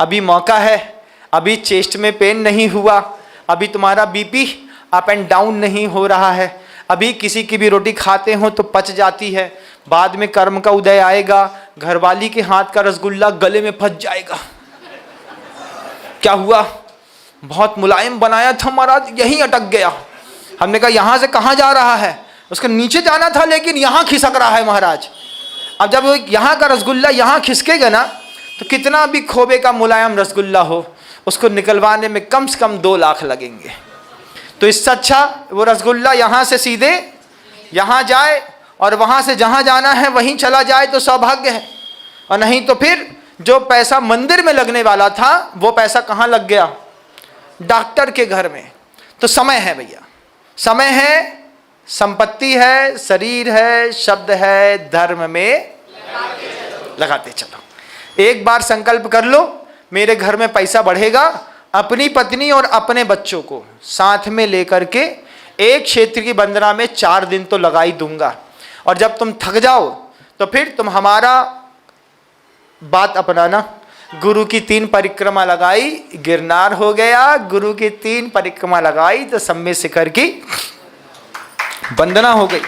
अभी मौका है, अभी चेस्ट में पेन नहीं हुआ, अभी तुम्हारा बीपी अप एंड डाउन नहीं हो रहा है, अभी किसी की भी रोटी खाते हो तो पच जाती है, बाद में कर्म का उदय आएगा, घरवाली के हाथ का रसगुल्ला गले में फंस जाएगा। क्या हुआ? बहुत मुलायम बनाया था महाराज, यहीं अटक गया। हमने कहा यहाँ से कहाँ जा रहा है? उसको नीचे जाना था लेकिन यहाँ खिसक रहा है महाराज। अब जब यहाँ का रसगुल्ला यहाँ खिसकेगा ना, तो कितना भी खोबे का मुलायम रसगुल्ला हो, उसको निकलवाने में कम से कम 2 लाख लगेंगे। तो इससे अच्छा वो रसगुल्ला यहाँ से सीधे यहाँ जाए और वहाँ से जहाँ जाना है वहीं चला जाए तो सौभाग्य है। और नहीं तो फिर जो पैसा मंदिर में लगने वाला था वो पैसा कहाँ लग गया? डॉक्टर के घर में। तो समय है भैया, समय है, संपत्ति है, शरीर है, शब्द है, धर्म में लगाते चलो। एक बार संकल्प कर लो, मेरे घर में पैसा बढ़ेगा, अपनी पत्नी और अपने बच्चों को साथ में लेकर के एक क्षेत्र की वंदना में 4 दिन तो लगा ही दूंगा। और जब तुम थक जाओ तो फिर तुम हमारा बात अपनाना। गुरु की 3 परिक्रमा लगाई, गिरनार हो गया। गुरु की 3 परिक्रमा लगाई तो सम्य शिखर की वंदना हो गई।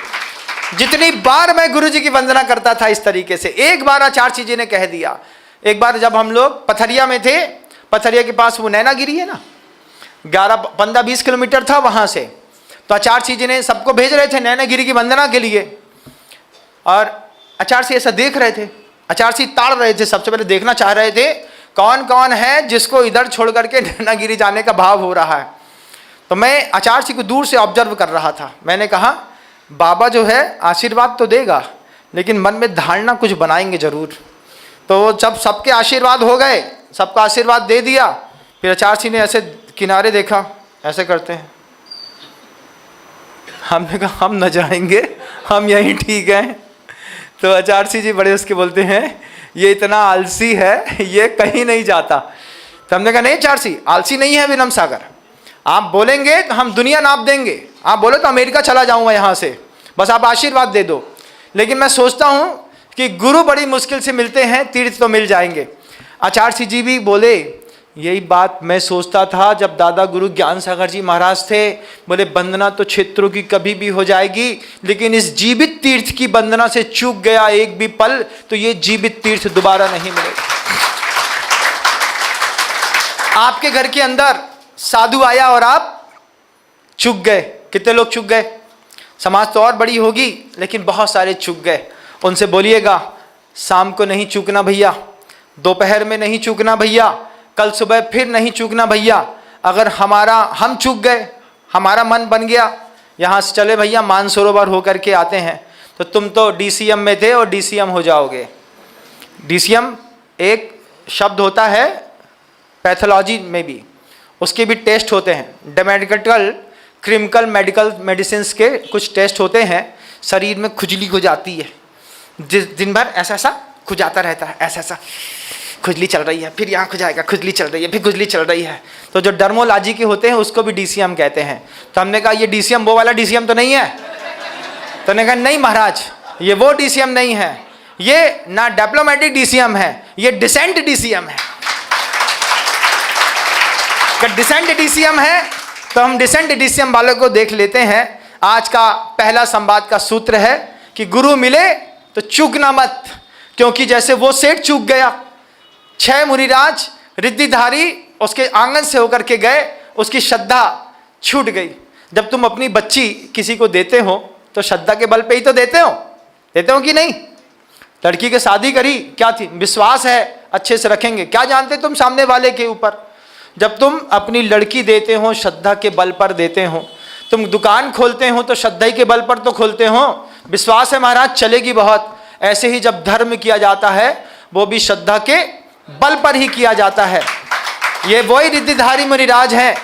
जितनी बार मैं गुरु जी की वंदना करता था इस तरीके से, एक बार आचार्य जी ने कह दिया। एक बार जब हम लोग पथरिया में थे, पथरिया के पास वो नैनागिरी है ना, 15-20 किलोमीटर था वहाँ से, तो आचार्य जी ने सबको भेज रहे थे नैनागिरी की वंदना के लिए। और आचार्य जी ऐसा देख रहे थे, आचार्य जी ताड़ रहे थे, सबसे पहले देखना चाह रहे थे कौन कौन है जिसको इधर छोड़ करके नैनागिरी जाने का भाव हो रहा है। तो मैं आचार्य जी को दूर से ऑब्जर्व कर रहा था। मैंने कहा बाबा जो है आशीर्वाद तो देगा लेकिन मन में धारणा कुछ बनाएंगे जरूर। तो जब सबके आशीर्वाद हो गए, सबका आशीर्वाद दे दिया, फिर आचार्य जी ने ऐसे किनारे देखा, ऐसे करते हैं। हमने कहा हम न जाएंगे, हम यहीं ठीक हैं। तो आचार्य जी बड़े उसके बोलते हैं ये इतना आलसी है, ये कहीं नहीं जाता। तो हमने कहा नहीं आचार्य जी, आलसी नहीं है विनम सागर, आप बोलेंगे तो हम दुनिया नाप देंगे, आप बोलो तो अमेरिका चला जाऊंगा यहाँ से, बस आप आशीर्वाद दे दो। लेकिन मैं सोचता हूँ कि गुरु बड़ी मुश्किल से मिलते हैं, तीर्थ तो मिल जाएंगे। आचार्य जी भी बोले यही बात मैं सोचता था जब दादा गुरु ज्ञान सागर जी महाराज थे। बोले वंदना तो क्षेत्रों की कभी भी हो जाएगी, लेकिन इस जीवित तीर्थ की वंदना से चूक गया एक भी पल तो ये जीवित तीर्थ दोबारा नहीं मिलेगा। आपके घर के अंदर साधु आया और आप चूक गए। कितने लोग चूक गए? समाज तो और बड़ी होगी लेकिन बहुत सारे चूक गए। उनसे बोलिएगा शाम को नहीं चूकना भैया, दोपहर में नहीं चूकना भैया, कल सुबह फिर नहीं चूकना भैया। अगर हम चूक गए, हमारा मन बन गया यहाँ से चले भैया मानसरोवर होकर के आते हैं, तो तुम तो DCM में थे और DCM हो जाओगे। DCM एक शब्द होता है पैथोलॉजी में भी, उसके भी टेस्ट होते हैं। डेमेडिकल क्रिमिकल मेडिकल मेडिसिन्स के कुछ टेस्ट होते हैं। शरीर में खुजली हो जाती है, दिन भर ऐसा ऐसा खुजाता रहता है, ऐसा ऐसा खुजली चल रही है, फिर यहाँ खुजाएगा, खुजली चल रही है, फिर खुजली चल रही है। तो जो डर्मोलॉजी के होते हैं उसको भी DCM कहते हैं। तो हमने कहा ये DCM वो वाला DCM तो नहीं है? तो हमने कहा नहीं महाराज, ये वो DCM नहीं है, ये ना डिप्लोमेटिक DCM है, ये डिसेंट DCM है। अगर डिसेंट DCM है तो हम डिसेंट DCM वालों को देख लेते हैं। आज का पहला संवाद का सूत्र है कि गुरु मिले तो चूकना मत, क्योंकि जैसे वो सेठ चूक गया, 6 मुनिराज रिद्धिधारी उसके आंगन से होकर के गए, उसकी श्रद्धा छूट गई। जब तुम अपनी बच्ची किसी को देते हो तो श्रद्धा के बल पे ही तो देते हो कि नहीं? लड़की की शादी करी, क्या थी? विश्वास है अच्छे से रखेंगे, क्या जानते तुम सामने वाले के ऊपर। जब तुम अपनी लड़की देते हो श्रद्धा के बल पर देते हो, तुम दुकान खोलते हो तो श्रद्धा के बल पर तो खोलते हो, विश्वास है महाराज चलेगी बहुत। ऐसे ही जब धर्म किया जाता है वो भी श्रद्धा के बल पर ही किया जाता है। ये वही रिद्धिधारी मुनिराज हैं,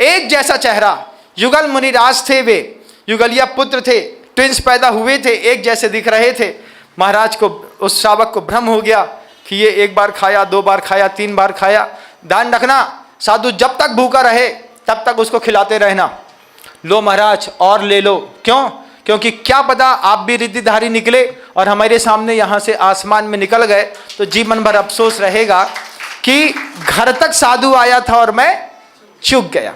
एक जैसा चेहरा, युगल मुनिराज थे, वे युगलिया पुत्र थे, ट्विंस पैदा हुए थे, एक जैसे दिख रहे थे। महाराज को, उस श्रावक को भ्रम हो गया कि ये 1 बार खाया, 2 बार खाया, 3 बार खाया। ध्यान रखना, साधु जब तक भूखा रहे तब तक उसको खिलाते रहना। लो महाराज और ले लो, क्यों? क्योंकि क्या पता आप भी रिद्धिधारी निकले और हमारे सामने यहाँ से आसमान में निकल गए तो जीवन भर अफसोस रहेगा कि घर तक साधु आया था और मैं चूक गया।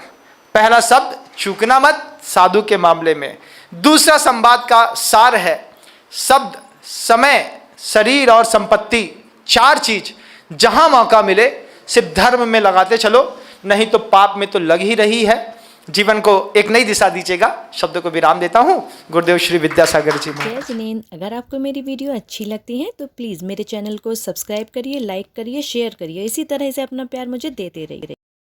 पहला शब्द चूकना मत साधु के मामले में। दूसरा संवाद का सार है शब्द, समय, शरीर और संपत्ति, 4 चीज जहां मौका मिले सिर्फ धर्म में लगाते चलो, नहीं तो पाप में तो लग ही रही है। जीवन को एक नई दिशा दीजिएगा। शब्द को विराम देता हूं। गुरुदेव श्री विद्यासागर जी। जय जिनेंद्र। अगर आपको मेरी वीडियो अच्छी लगती है तो प्लीज़ मेरे चैनल को सब्सक्राइब करिए, लाइक करिए, शेयर करिए। इसी तरह से अपना प्यार मुझे देते रहिए।